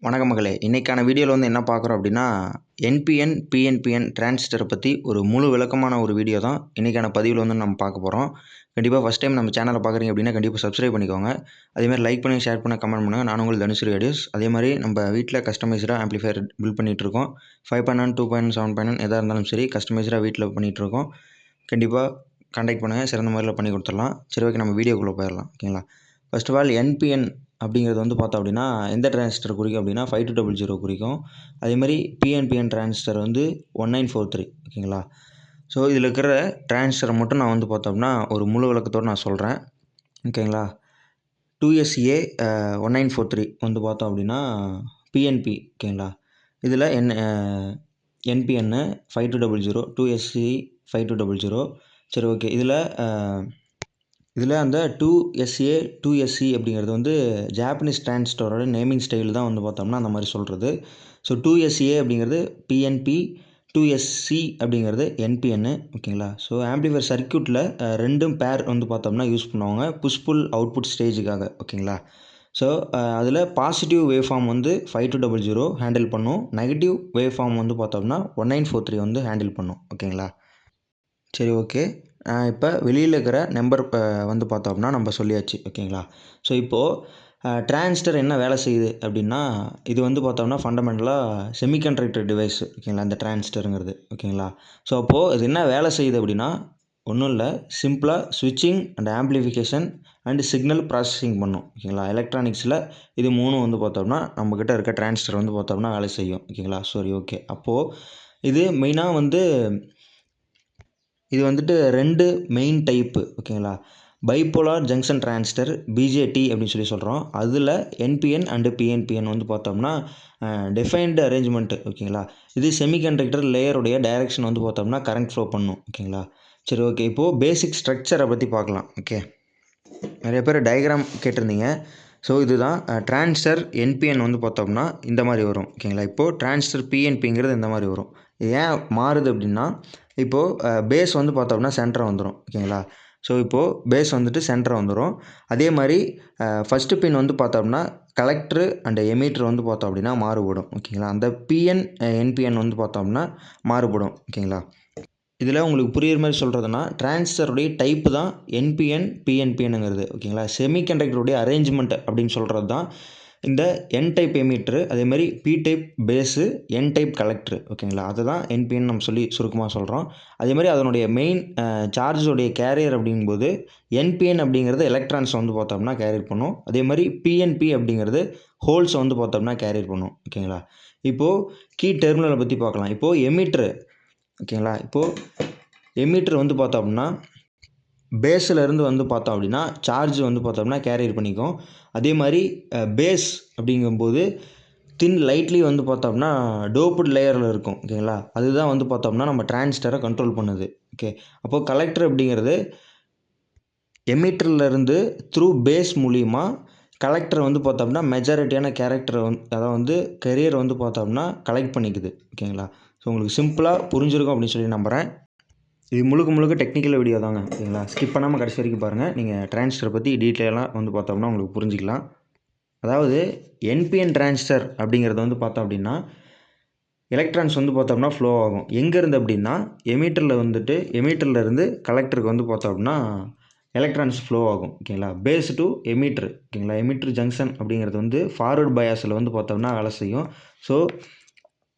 வணக்கம் மகளே, இன்றைக்கான வீடியோவில் வந்து என்ன பார்க்குறோம் அப்படின்னா, என்பிஎன், பிஎன்பிஎன் டிரான்சிஸ்டரை பற்றி ஒரு முழு விளக்கமான ஒரு வீடியோ தான் இன்றைக்கான பதிவில் வந்து நம்ம பார்க்க போகிறோம். கண்டிப்பாக ஃபஸ்ட் டைம் நம்ம சேனலை பார்க்குறீங்க அப்படின்னா கண்டிப்பாக சப்ஸ்கிரைப் பண்ணிக்கோங்க. அதேமாதிரி லைக் பண்ணி, ஷேர் பண்ண, கமெண்ட் பண்ணுங்கள். நான் உங்கள் தனுஸ்ரீ ஐடியாஸ். அதே மாதிரி நம்ம வீட்டில் கஸ்டமைஸ்டாக ஆம்பிளிஃபையர் பில்ட் பண்ணிகிட்ருக்கோம். 5.1, 2.1, 7.1 எதாக இருந்தாலும் சரி கஸ்டமைஸ்டாக வீட்டில் பண்ணிகிட்ருக்கோம். கண்டிப்பாக கான்டாக்ட் பண்ணுங்கள், சிறந்த முறையில் பண்ணி கொடுத்துடலாம். சரி, ஓகே, நம்ம வீடியோக்குள்ளே போயிடலாம். ஓகேங்களா? ஃபர்ஸ்ட் ஆஃப் ஆல் என்பிஎன் அப்படிங்கிறது வந்து பார்த்தோம் அப்படின்னா எந்த டிரான்சிஸ்டர் குறிக்கும் அப்படின்னா 5200 குறிக்கும். அதேமாதிரி பிஎன்பிஎன் டிரான்சிஸ்டர் வந்து 1943. ஓகேங்களா? ஸோ இதில் இருக்கிற டிரான்சிஸ்டரை மட்டும் நான் வந்து பார்த்தோம்னா ஒரு முழு விளக்கத்தோடு நான் சொல்கிறேன். ஓகேங்களா? 2SA 1943 வந்து பார்த்தோம் அப்படின்னா பிஎன்பி. ஓகேங்களா? இதில் என்பிஎன்னு 5200, 2SC 5200. சரி, ஓகே. இதில் அந்த 2SA 2SC அப்படிங்கிறது வந்து ஜாப்பனீஸ் டிரான்சிஸ்டரோட நேமிங் ஸ்டைல் தான் வந்து பார்த்தோம்னா அந்த மாதிரி சொல்கிறது. ஸோ 2SA அப்படிங்கிறது பிஎன்பி, 2SC அப்படிங்கிறது என்பிஎன்னு. ஓகேங்களா? ஸோ ஆம்பிளிஃபையர் சர்க்யூட்டில் ரெண்டும் பேர் வந்து பார்த்தோம்னா யூஸ் பண்ணுவாங்க புஷ்புல் அவுட்புட் ஸ்டேஜுக்காக. ஓகேங்களா? ஸோ அதில் பாசிட்டிவ் வேவ் ஃபார்ம் வந்து 5200 ஹேண்டில் பண்ணும். நெகட்டிவ் வேவ் ஃபார்ம் வந்து பார்த்தோம்னா 1943 வந்து ஹேண்டில் பண்ணும். ஓகேங்களா? சரி, ஓகே. இப்போ வெளியில் இருக்கிற நம்பர் வந்து பார்த்தோம்னா நம்ம சொல்லியாச்சு. ஓகேங்களா? ஸோ இப்போது டிரான்சிஸ்டர் என்ன வேலை செய்யுது அப்படின்னா, இது வந்து பார்த்தோம்னா ஃபண்டமெண்டலாக செமிகண்டக்டர் டிவைஸ். ஓகேங்களா? இந்த டிரான்சிஸ்டருங்கிறது. ஓகேங்களா? ஸோ அப்போது இது என்ன வேலை செய்யுது அப்படின்னா, ஒன்றும் இல்லை, சிம்பிளாக ஸ்விட்சிங் and amplification and signal processing பண்ணும். ஓகேங்களா? எலக்ட்ரானிக்ஸில் இது மூணும் வந்து பார்த்தோம்னா நம்மக்கிட்ட இருக்க டிரான்சிஸ்டர் வந்து பார்த்தோம்னா வேலை செய்யும். ஓகேங்களா? சரி, ஓகே. அப்போது இது மெயினாக இது வந்துட்டு 2 மெயின் டைப்பு. ஓகேங்களா? பைபோலார் ஜங்ஷன் டிரான்சிஸ்டர் பிஜேடி அப்படின்னு சொல்கிறோம். அதில் என்பிஎன் அண்டு பிஎன்பிஎன் வந்து பார்த்தோம்னா டிஃபைன்டு அரேஞ்ச்மெண்ட்டு. ஓகேங்களா? இது செமிகண்டக்டர் லேயருடைய டைரெக்ஷன் வந்து பார்த்தோம்னா கரண்ட் ஃப்ளோ பண்ணும். ஓகேங்களா? சரி, ஓகே. இப்போது பேசிக் ஸ்ட்ரக்சரை பற்றி பார்க்கலாம். ஓகே, நிறைய பேர் டயக்ராம் கேட்டிருந்தீங்க. ஸோ இதுதான் டிரான்சிஸ்டர் என்பிஎன் வந்து பார்த்தோம்னா இந்த மாதிரி வரும். ஓகேங்களா? இப்போது டிரான்சிஸ்டர் பிஎன்பிங்கிறது இந்த மாதிரி வரும். இது ஏன் மாறுது அப்படின்னா, இப்போது பேஸ் வந்து பார்த்தோம்னா சென்டர் வந்துடும். ஓகேங்களா? ஸோ இப்போது பேஸ் வந்துட்டு சென்டர் வந்துடும். அதே மாதிரி ஃபஸ்ட்டு பின் வந்து பார்த்தோம்னா கலெக்டரு அண்ட் எமீட்டர் வந்து பார்த்தோம் அப்படின்னா மாறுபடும். ஓகேங்களா? அந்த பிஎன் என்பிஎன் வந்து பார்த்தோம்னா மாறுபடும். ஓகேங்களா? இதில் உங்களுக்கு புரியுற மாதிரி சொல்கிறதுனா டிரான்சிஸ்டருடைய டைப்பு தான் என்பிஎன், பிஎன்பிஎன்னுங்கிறது. ஓகேங்களா? செமிகண்டக்டருடைய அரேஞ்ச்மெண்ட் அப்படின்னு சொல்கிறது தான் இந்த என் டைப் எமீட்ரு, அதேமாதிரி P type base, N type collector. ஓகேங்களா? அதுதான் என்பிஎன் நம்ம சொல்லி சுருக்கமாக சொல்கிறோம். அதேமாதிரி அதனுடைய மெயின் சார்ஜோடைய கேரியர் அப்படிங்கும்போது என்பிஎன் அப்படிங்கிறது எலக்ட்ரான்ஸ் வந்து பார்த்தோம்னா கேரியர் பண்ணும். அதேமாதிரி பிஎன்பி அப்படிங்கிறது ஹோல்ஸ் வந்து பார்த்தோம்னா கேரியர் பண்ணும். ஓகேங்களா? இப்போது கீ டெர்மினலை பற்றி பார்க்கலாம். இப்போது எமீட்ரு. ஓகேங்களா? இப்போது எமீட்டர் வந்து பார்த்தோம் அப்படின்னா பேஸிலேருந்து வந்து பார்த்தோம் அப்படின்னா சார்ஜ் வந்து பார்த்தோம்னா கேரியர் பண்ணிக்கும். அதே மாதிரி பேஸ் அப்படிங்கும்போது லைட்லி வந்து பார்த்தோம்னா டோப்டு லேயரில் இருக்கும். ஓகேங்களா? அதுதான் வந்து பார்த்தோம்னா நம்ம டிரான்சிஸ்டரை கண்ட்ரோல் பண்ணுது. ஓகே, அப்போது கலெக்டர் அப்படிங்கிறது எமீட்டர்லேருந்து த்ரூ பேஸ் மூலிமா கலெக்டர் வந்து பார்த்தோம்னா மெஜாரிட்டியான கேரக்டரை அதாவது கெரியர் வந்து பார்த்தோம்னா கலெக்ட் பண்ணிக்குது. ஓகேங்களா? ஸோ உங்களுக்கு சிம்பிளாக புரிஞ்சிருக்கும் அப்படின்னு சொல்லி நம்புகிறேன். இது முழுக்க டெக்னிக்கல் வீடியோ தாங்க. ஓகேங்களா? ஸ்கிப் பண்ணாமல் கடைசி வரைக்கும் பாருங்கள். நீங்கள் டிரான்சிஸ்டரை பற்றி டீட்டெயிலாக வந்து பார்த்தோம்னா உங்களுக்கு புரிஞ்சிக்கலாம். அதாவது என்பிஎன் டிரான்சிஸ்டர் அப்படிங்கிறது வந்து பார்த்தோம் அப்படின்னா எலக்ட்ரான்ஸ் வந்து பார்த்தோம்னா ஃப்ளோ ஆகும். எங்கேருந்து அப்படின்னா எமீட்டர்லேருந்து கலெக்டருக்கு வந்து பார்த்தோம் அப்படின்னா எலக்ட்ரான்ஸ் ஃப்ளோ ஆகும். ஓகேங்களா? Base to emitter. ஓகேங்களா? எமீட்ரு ஜங்ஷன் அப்படிங்கிறது வந்து ஃபார்வர்ட் பயாஸில் வந்து பார்த்தோம்னா வேலை செய்யும். ஸோ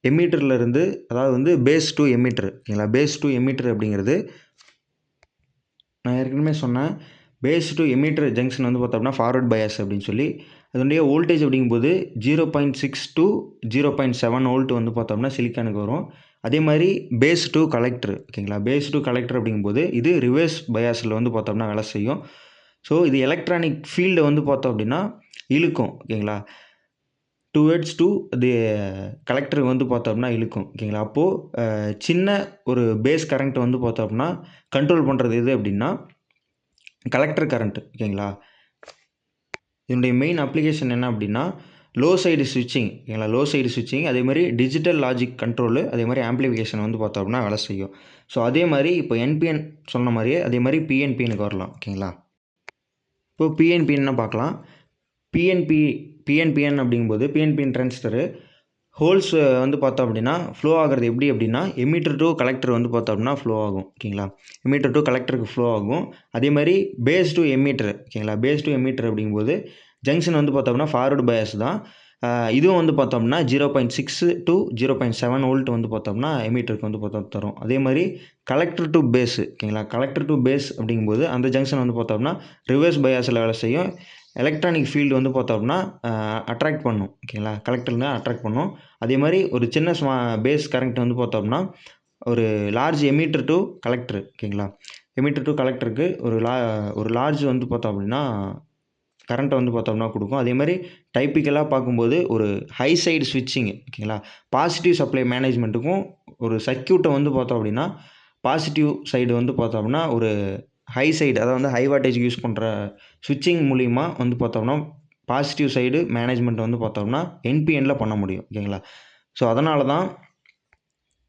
எமீட்டர்லேருந்து அதாவது பேஸ் டு எமீட்டர். ஓகேங்களா? பேஸ் டு எமீட்டர் அப்படிங்கிறது நான் ஏற்கனவே சொன்னேன். பேஸ் டு எமீட்டர் ஜங்ஷன் வந்து பார்த்தோம்னா ஃபார்வர்ட் பயாஸ் அப்படின்னு சொல்லி அதனுடைய வோல்டேஜ் அப்படிங்கும்போது 0.6 to 0.7 வோல்ட் வந்து பார்த்தோம்னா சிலிக்கானுக்கு வரும். அதே மாதிரி பேஸ் டு கலெக்டர். ஓகேங்களா? பேஸ் டு கலெக்டர் அப்படிங்கும்போது இது ரிவர்ஸ் பயாஸில் வந்து பார்த்தோம்னா வேலை செய்யும். ஸோ இது எலக்ட்ரானிக் ஃபீல்டை வந்து பார்த்தோம் அப்படின்னா இழுக்கும். ஓகேங்களா? டுவர்ட்ஸ் டு தி கலெக்டருக்கு வந்து பார்த்தோம்னா இழுக்கும். ஓகேங்களா? அப்போது சின்ன ஒரு பேஸ் கரண்ட்டை வந்து பார்த்தோம்னா கண்ட்ரோல் பண்ணுறது எது அப்படின்னா கலெக்டர் கரண்ட்டு. ஓகேங்களா? இதனுடைய மெயின் அப்ளிகேஷன் என்ன அப்படின்னா லோ சைடு ஸ்விட்சிங். ஓகேங்களா? லோ சைடு ஸ்விட்சிங், அதே மாதிரி டிஜிட்டல் லாஜிக் கண்ட்ரோலு, அதே மாதிரி ஆம்பிளிஃபிகேஷன் வந்து பார்த்தோம்னா வேலை செய்யும். ஸோ அதே மாதிரி இப்போ என்பிஎன் சொன்ன மாதிரியே அதே மாதிரி பிஎன்பிஎனுக்கு வரலாம். ஓகேங்களா? இப்போது பிஎன்பின்னு பார்க்கலாம். பிஎன்பி பிஎன்பிஎன் அப்படிங்கும்போது பிஎன்பிஎன் டிரான்சிஸ்டரு ஹோல்ஸ் வந்து பார்த்தோம் அப்படின்னா ஃப்ளோ ஆகிறது எப்படி அப்படின்னா எமிட்டர் டு கலெக்டர் வந்து பார்த்தோம் அப்படின்னா ஃப்ளோ ஆகும். ஓகேங்களா, எமிட்டர் டு கலெக்டருக்கு ஃப்ளோ ஆகும். அதே மாதிரி பேஸ் டு எமிட்டர். ஓகேங்களா, பேஸ் டு எமிட்டர் அப்படிங்கும்போது ஜங்ஷன் வந்து பார்த்தோம்னா ஃபார்வர்டு பயாஸ் தான். இதுவும் வந்து பார்த்தோம்னா 0.6 to 0.7 வோல்ட் வந்து பார்த்தோம்னா எமிட்டருக்கு வந்து பார்த்தோம் தரும். அதே மாதிரி கலெக்டர் டு பேஸ். ஓகேங்களா, கலெக்டர் டு பேஸ் அப்படிங்கும்போது அந்த ஜங்ஷன் வந்து பார்த்தோம்னா ரிவர்ஸ் பயாஸில் வேலை செய்யும். எலக்ட்ரானிக் ஃபீல்டு வந்து பார்த்தோம்னா அட்ராக்ட் பண்ணும். ஓகேங்களா, கலெக்டர்னா அட்ராக்ட் பண்ணும். அதே மாதிரி ஒரு சின்ன பேஸ் கரண்ட் வந்து பார்த்தோம்னா ஒரு லார்ஜ் எமிட்டர் டு கலெக்டர். ஓகேங்களா, எமிட்டர் டு கலெக்டருக்கு ஒரு லார்ஜ் வந்து பார்த்தோம் அப்படின்னா கரண்ட்டை வந்து பார்த்தோம்னா கொடுக்கும். அதே மாதிரி டைப்பிக்கலாக பார்க்கும்போது ஒரு ஹை சைடு ஸ்விட்சிங்கு. ஓகேங்களா, பாசிட்டிவ் சப்ளை மேனேஜ்மெண்ட்டுக்கும் ஒரு சர்க்யூட்டை வந்து பார்த்தோம் அப்படின்னா பாசிட்டிவ் சைடு வந்து பார்த்தோம்னா ஒரு ஹை சைடு, அதாவது வந்து ஹை வாட்டேஜ் யூஸ் பண்ணுற ஸ்விட்சிங் மூலிமா வந்து பார்த்தோம்னா பாசிட்டிவ் சைடு மேனேஜ்மெண்ட் வந்து பார்த்தோம்னா என்பிஎன்னில் பண்ண முடியும். ஓகேங்களா, ஸோ அதனால தான்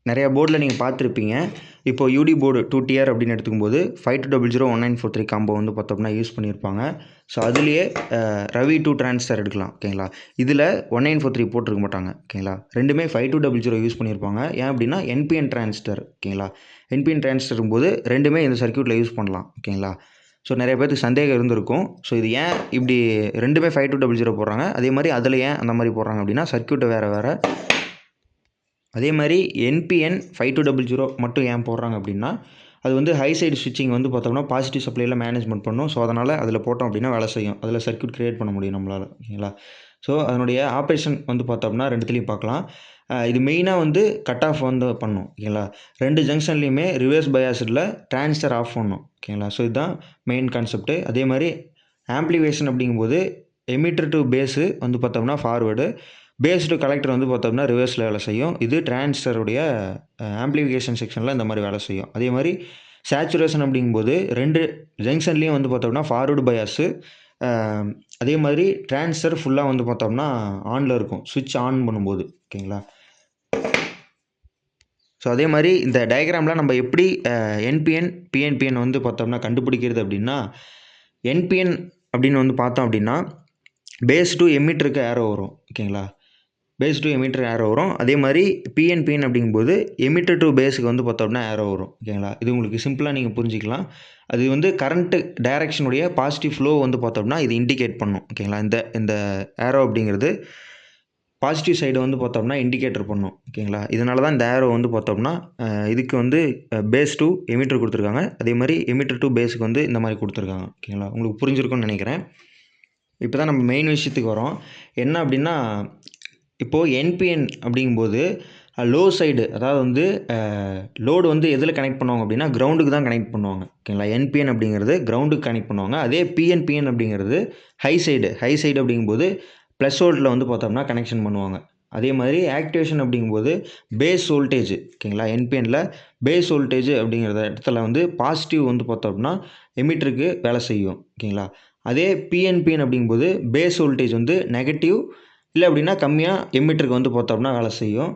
நிறையா போர்டில் நீங்கள் பார்த்துருப்பீங்க. இப்போ யூடி போர்டு 2TR அப்படின்னு எடுத்துக்கும்போது 52001943 காம்போ வந்து பார்த்தோம்னா யூஸ் பண்ணியிருப்பாங்க. ஸோ அதுலேயே ரவி 2 டிரான்சிஸ்டர் எடுக்கலாம். ஓகேங்களா, இதில் 1943 போட்டிருக்க மாட்டாங்க. ஓகேங்களா, ரெண்டுமே 5200 யூஸ் பண்ணியிருப்பாங்க. ஏன் அப்படின்னா என்பிஎன் டிரான்சிஸ்டர். ஓகேங்களா, என்பிஎன் டிரான்சிஸ்டரும் போது ரெண்டுமே இந்த சர்க்யூட்டில் யூஸ் பண்ணலாம். ஓகேங்களா, ஸோ நிறைய பேருக்கு சந்தேகம் இருந்திருக்கும். ஸோ இது ஏன் இப்படி ரெண்டுமே 5200 போடுறாங்க, அதே மாதிரி அதில் ஏன் அந்த மாதிரி போடுறாங்க அப்படின்னா சர்க்யூட்டு வேறு. அதே மாதிரி என்பிஎன் 5200 மட்டும் ஏன் போடுறாங்க அப்படின்னா அது வந்து ஹை சைடு ஸ்விட்சிங் வந்து பார்த்தோம்னா பாசிட்டிவ் சப்ளையில் மேனேஜ்மெண்ட் பண்ணும். ஸோ அதனால் அதில் போட்டோம் அப்படின்னா வேலை செய்யும். அதில் சர்க்யூட் க்ரியேட் பண்ண முடியும் நம்மளால். ஓகேங்களா, ஸோ அதனுடைய ஆப்ரேஷன் வந்து பார்த்தோம்னா ரெண்டுத்துலேயும் பார்க்கலாம். இது மெயினாக வந்து கட் ஆஃப் வந்து பண்ணும். ஓகேங்களா, ரெண்டு ஜங்ஷன்லேயுமே ரிவர்ஸ் பயாஸில் டிரான்சிஸ்டர் ஆஃப் பண்ணும். ஓகேங்களா, ஸோ இதுதான் மெயின் கான்செப்ட்டு. அதே மாதிரி ஆம்ப்ளிஃபிகேஷன் அப்படிங்கும்போது எமிட்டர் டு பேஸு வந்து பார்த்தோம்னா ஃபார்வேர்டு, பேஸ் டு கலெக்டர் வந்து பார்த்தோம்னா ரிவர்ஸில் வேலை செய்யும். இது டிரான்சிஸ்டருடைய ஆம்ப்ளிஃபிகேஷன் செக்ஷனில் இந்த மாதிரி வேலை செய்யும். அதே மாதிரி சேச்சுரேஷன் அப்படிங்கும்போது ரெண்டு ஜங்ஷன்லேயும் வந்து பார்த்தோம்னா ஃபார்வர்டு பயாஸு, அதே மாதிரி டிரான்சிஸ்டர் ஃபுல்லாக வந்து பார்த்தோம்னா ஆனில் இருக்கும், சுவிட்ச் ஆன் பண்ணும்போது. ஓகேங்களா, ஸோ அதே மாதிரி இந்த டயக்ராமில் நம்ம எப்படி என்பிஎன் பிஎன்பிஎன் வந்து பார்த்தோம்னா கண்டுபிடிக்கிறது அப்படின்னா என்பிஎன் அப்படின்னு வந்து பார்த்தோம் அப்படின்னா பேஸ் டு எமிட்டருக்கு ஏரோ வரும். ஓகேங்களா, பேஸ் டு எமிட்டர் ஏரோ வரும். அதே மாதிரி பிஎன்பிஎன் அப்படிங்கும்போது எமிட்டர் டு பேஸுக்கு வந்து பார்த்தோம்னா ஏரோ வரும். ஓகேங்களா, இது உங்களுக்கு சிம்பிளாக நீங்கள் புரிஞ்சிக்கலாம். அது வந்து கரண்ட்டு டைரக்ஷனுடைய பாசிட்டிவ் ஃப்ளோ வந்து பார்த்தோம்னா இது இண்டிகேட் பண்ணும். ஓகேங்களா, இந்த ஏரோ அப்படிங்கிறது பாசிட்டிவ் சைடு வந்து பார்த்தோம்னா இண்டிகேட்டர் பண்ணும். ஓகேங்களா, இதனால தான் இந்த ஏரோ வந்து பார்த்தோம்னா இதுக்கு வந்து பேஸ் டு எமிட்டர் கொடுத்துருக்காங்க. அதே மாதிரி எமிட்டர் டு பேஸுக்கு வந்து இந்த மாதிரி கொடுத்துருக்காங்க. ஓகேங்களா, உங்களுக்கு புரிஞ்சிருக்கும்னு நினைக்கிறேன். இப்போ தான் நம்ம மெயின் விஷயத்துக்கு வரோம். என்ன அப்படின்னா இப்போது என்பிஎன் அப்படிங்கும்போது லோ சைடு, அதாவது வந்து லோடு வந்து எதில் கனெக்ட் பண்ணுவாங்க அப்படின்னா கிரவுண்டுக்கு தான் கனெக்ட் பண்ணுவாங்க. ஓகேங்களா, என்பிஎன் அப்படிங்கிறது கிரவுண்டுக்கு கனெக்ட் பண்ணுவாங்க. அதே பிஎன்பிஎன் அப்படிங்கிறது ஹை சைடு அப்படிங்கும்போது ப்ளஸ் வோல்ட்டில் வந்து பார்த்தோம்னா கனெக்ஷன் பண்ணுவாங்க. அதே மாதிரி ஆக்டிவேஷன் அப்படிங்கும்போது பேஸ் வோல்டேஜ். ஓகேங்களா, என்பிஎனில் பேஸ் வோல்டேஜ் அப்படிங்கிற இடத்துல வந்து பாசிட்டிவ் வந்து பார்த்தோம்னா எமிட்டருக்கு வேலை செய்யும். ஓகேங்களா, அதே பிஎன்பிஎன் அப்படிங்கும்போது பேஸ் வோல்டேஜ் வந்து நெகட்டிவ் இல்லை அப்படின்னா கம்மியாக எமிட்டருக்கு வந்து பார்த்தோம்னா வேலை செய்யும்.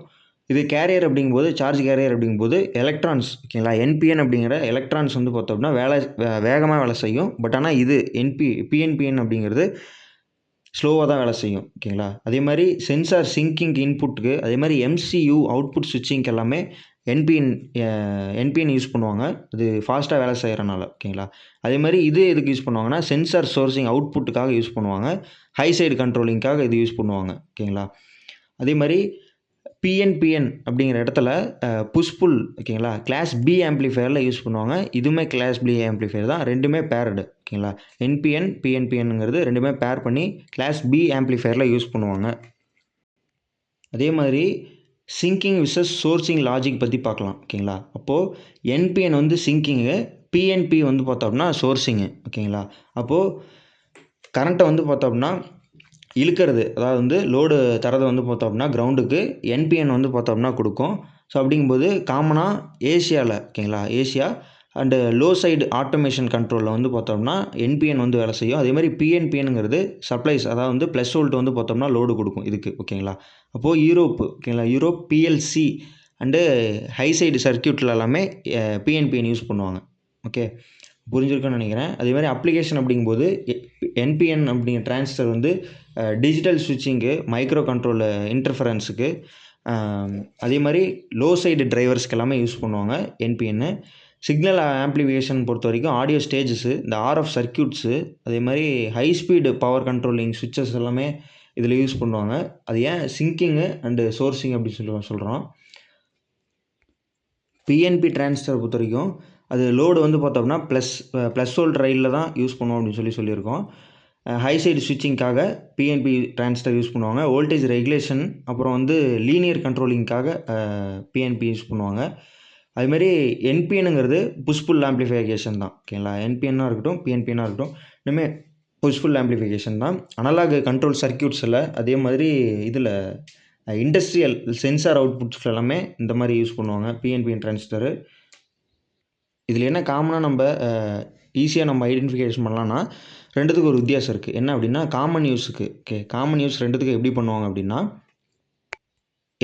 இது கேரியர் அப்படிங்கும்போது சார்ஜ் கேரியர் அப்படிங்கும்போது எலக்ட்ரான்ஸ். ஓகேங்களா, என்பிஎன் அப்படிங்கிற எலக்ட்ரான்ஸ் வந்து பார்த்தோம்னா வேகமாக வேலை செய்யும். பட் ஆனால் இது பிஎன்பிஎன் அப்படிங்கிறது ஸ்லோவாக தான் வேலை செய்யும். ஓகேங்களா, அதே மாதிரி சென்சார் சிங்கிங் இன்புட்டுக்கு, அதே மாதிரி எம்சியூ அவுட்புட் ஸ்விட்சிங்க்கு எல்லாமே என்பிஎன் யூஸ் பண்ணுவாங்க. அது ஃபாஸ்ட்டாக வேலை செய்கிறனால. ஓகேங்களா, அதே மாதிரி இது எதுக்கு யூஸ் பண்ணுவாங்கன்னா சென்சார் சோர்சிங் அவுட்புட்டுக்காக யூஸ் பண்ணுவாங்க. ஹை சைடு கண்ட்ரோலிங்காக இது யூஸ் பண்ணுவாங்க. ஓகேங்களா, அதே மாதிரி பிஎன்பிஎன் அப்படிங்கிற இடத்துல புஷ்புல். ஓகேங்களா, கிளாஸ் பி ஆம்ப்ளிஃபையரில் யூஸ் பண்ணுவாங்க. இதுவுமே கிளாஸ் பி ஆம்ப்ளிஃபையர் தான், ரெண்டுமே பேர்டு. ஓகேங்களா, என்பிஎன் பிஎன்பிஎன்ங்கிறது ரெண்டுமே பேர் பண்ணி கிளாஸ் பி ஆம்ப்ளிஃபையரில் யூஸ் பண்ணுவாங்க. அதே மாதிரி சிங்கிங் விசஸ் சோர்சிங் லாஜிக் பற்றி பார்க்கலாம். ஓகேங்களா, அப்போது என்பிஎன் வந்து சிங்கிங்கு, பிஎன்பி வந்து பார்த்தோம்னா சோர்சிங்கு. ஓகேங்களா, அப்போது கரண்ட்டை வந்து பார்த்தோம்னா இழுக்கிறது, அதாவது வந்து லோடு தரதை வந்து பார்த்தோம்னா கிரவுண்டுக்கு என்பிஎன் வந்து பார்த்தோம்னா கொடுக்கும். ஸோ அப்படிங்கும்போது காமனாக ஏசியாவில். ஓகேங்களா, Asia and low side automation கண்ட்ரோலில் வந்து பார்த்தோம்னா என்பிஎன் வந்து வேலை செய்யும். அதே மாதிரி பிஎன்பிஎன்ங்கிறது சப்ளைஸ், அதாவது வந்து ப்ளஸ் வோல்ட் வந்து பார்த்தோம்னா லோடு கொடுக்கும் இதுக்கு. ஓகேங்களா, அப்போது யூரோப். ஓகேங்களா, Europe PLC and high side சர்க்யூட்டில் எல்லாமே பிஎன்பிஎன் யூஸ் பண்ணுவாங்க. ஓகே, புரிஞ்சிருக்குன்னு நினைக்கிறேன். அதே மாதிரி அப்ளிகேஷன் அப்படிங்கும்போது என்பிஎன் அப்படிங்கிற டிரான்சிஸ்டர் வந்து டிஜிட்டல் ஸ்விட்சிங்கு, மைக்ரோ கண்ட்ரோல் இன்டர்ஃபரன்ஸுக்கு, அதே மாதிரி லோ சைடு டிரைவர்ஸ்க்கு எல்லாமே யூஸ் பண்ணுவாங்க என்பிஎன்னு. சிக்னல் ஆம்ப்ளிஃபிகேஷன் பொறுத்த வரைக்கும் ஆடியோ ஸ்டேஜஸு, இந்த ஆர்எஃப் சர்க்யூட்ஸு, அதே மாதிரி ஹை ஸ்பீடு பவர் கண்ட்ரோலிங் சுவிட்சஸ் எல்லாமே இதில் யூஸ் பண்ணுவாங்க. அது ஏன் சிங்கிங்கு அண்டு சோர்சிங் அப்படின்னு சொல்கிறோம். பிஎன்பி டிரான்சிஸ்டரை பொறுத்த வரைக்கும் அது லோடு வந்து பார்த்தோம்னா ப்ளஸ் வோல்ட் ரயிலில் தான் யூஸ் பண்ணுவோம் அப்படின்னு சொல்லியிருக்கோம். ஹை சைடு ஸ்விட்சிங்காக பிஎன்பி டிரான்சிஸ்டர் யூஸ் பண்ணுவாங்க. வோல்டேஜ் ரெகுலேஷன் அப்புறம் வந்து லீனியர் கண்ட்ரோலிங்காக பிஎன்பி யூஸ் பண்ணுவாங்க. அதுமாரி என்பிஎனுங்கிறது புஷ்புல் ஆம்ப்ளிஃபிகேஷன் தான். ஓகேங்களா, என்பிஎன்னாக இருக்கட்டும் பிஎன்பிஎன்னாக இருக்கட்டும் இனிமேல் புஷ்புல் ஆம்ப்ளிஃபிகேஷன் தான். அனலாக் கண்ட்ரோல் சர்க்யூட்ஸில் அதே மாதிரி இதில் இண்டஸ்ட்ரியல் சென்சார் அவுட்புட்ஸ்க்கு எல்லாமே இந்த மாதிரி யூஸ் பண்ணுவாங்க பிஎன்பிஎன் டிரான்சிஸ்டரு. இதில் என்ன காமனாக நம்ம ஈஸியாக நம்ம ஐடென்டிஃபிகேஷன் பண்ணலான்னா ரெண்டுத்துக்கு ஒரு வித்தியாசம் இருக்குது. என்ன அப்படின்னா காமன் யூஸுக்கு. காமன் யூஸ் ரெண்டுத்துக்கு எப்படி பண்ணுவாங்க அப்படின்னா,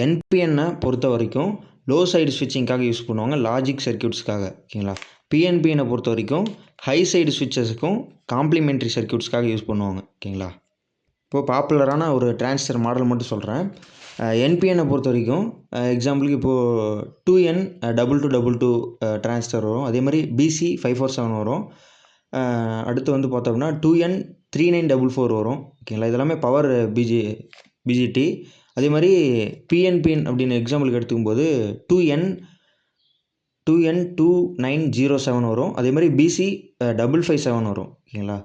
என்பிஎன்னை பொறுத்த வரைக்கும் லோ சைடு ஸ்விட்சிங்காக யூஸ் பண்ணுவாங்க, லாஜிக் சர்க்யூட்ஸ்க்காக. ஓகேங்களா, பிஎன்பிஎனை பொறுத்த வரைக்கும் ஹை சைடு ஸ்விட்சஸுக்கும் காம்ப்ளிமெண்ட்ரி சர்க்யூட்ஸ்க்காக யூஸ் பண்ணுவாங்க. ஓகேங்களா, இப்போது பாப்புலரான ஒரு டிரான்சிஸ்டர் மாடல் மட்டும் சொல்கிறேன். என்பிஎனை பொறுத்த வரைக்கும் எக்ஸாம்பிளுக்கு இப்போது 2N2222 டிரான்சிஸ்டர் வரும். அதே மாதிரி BC547 வரும். அடுத்து வந்து பார்த்தோம்னா 2N3944 வரும். ஓகேங்களா, இதெல்லாமே பவர் பிஜிடி. அதே மாதிரி பிஎன்பிஎன் அப்படின்னு எக்ஸாம்பிளுக்கு எடுத்துக்கும்போது 2N2907 வரும். அதே மாதிரி BC557 வரும். ஓகேங்களா,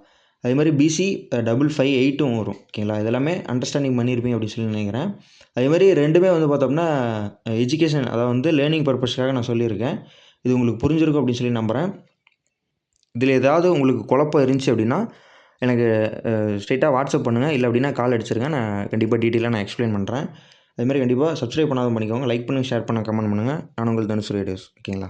அதே மாதிரி BC558 வரும். ஓகேங்களா, இதெல்லாமே அண்டர்ஸ்டாண்டிங் பண்ணியிருப்பீங்க அப்படின்னு சொல்லி நினைக்கிறேன். அதே மாதிரி ரெண்டுமே வந்து பார்த்தோம்னா எஜுகேஷன், அதாவது வந்து லேர்னிங் பர்பஸ்க்காக நான் சொல்லியிருக்கேன். இது உங்களுக்கு புரிஞ்சிருக்கும் அப்படின்னு சொல்லி நம்புகிறேன். இதில் ஏதாவது உங்களுக்கு குழப்பம் இருந்துச்சு அப்படின்னா எனக்கு ஸ்ட்ரெயிட்டாக வாட்ஸ்அப் பண்ணுங்கள், இல்லை அப்படின்னா கால் அடிச்சிருங்க. நான் கண்டிப்பாக டீட்டெயிலாக நான் எக்ஸ்பிளைன் பண்ணுறேன். அதுமாதிரி கண்டிப்பாக சப்ஸ்கிரைப் பண்ணாத பண்ணிக்கோங்க. லைக் பண்ணுங்கள், ஷேர் பண்ணுங்கள், கமெண்ட் பண்ணுங்கள். நான் உங்கள் தனுஷ் ரேடியோஸ். ஓகேங்களா.